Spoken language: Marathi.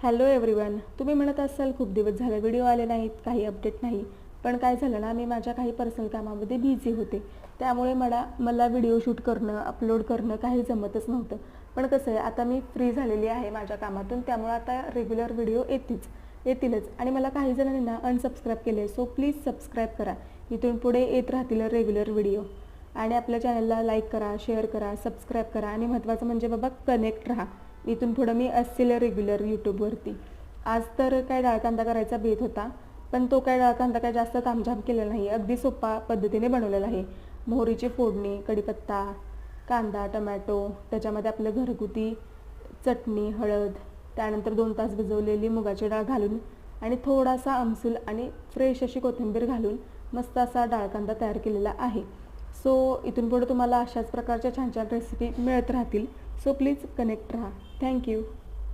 Hello everyone. तुम्ही म्हणत असाल खूप दिवस झाले व्हिडिओ आले नाहीत, काही अपडेट नाही. पण काय झालं ना, मी माझ्या काही पर्सनल कामामध्ये बिझी होते, त्यामुळे मला व्हिडिओ शूट करणं, अपलोड करणं काही जमतच नव्हतं. पण कसं आहे, आता मी फ्री झालेली आहे माझ्या कामातून, त्यामुळे आता रेग्युलर व्हिडिओ येतीलच. आणि मला काही जणांनी ना अनसबस्क्राईब केले, सो प्लीज सबस्क्राईब करा. इथून पुढे येत राहतील रेग्युलर व्हिडिओ. आणि आपल्या चॅनलला लाईक करा, शेअर करा, सबस्क्राईब करा. आणि महत्त्वाचं म्हणजे बाबा कनेक्ट राहा. इथून पुढं मी असेल रेग्युलर यूट्यूबवरती. आज तर काय डाळ कांदा करायचा बेत होता, पण तो काय डाळ कांदा काय जास्त तामझाम केलेला नाही, अगदी सोपा पद्धतीने बनवलेला आहे. मोहरीची फोडणी, कढीपत्ता, कांदा, टमॅटो, त्याच्यामध्ये आपलं घरगुती चटणी, हळद, त्यानंतर 2 तास भिजवलेली मुगाची डाळ घालून आणि थोडासा आमसूल आणि फ्रेश अशी कोथिंबीर घालून मस्त असा डाळ कांदा तयार केलेला आहे. सो इथून पुढे तुम्हाला अशाच प्रकारच्या छान छान रेसिपी मिळत राहतील. सो प्लीज कनेक्ट राहा. थँक्यू.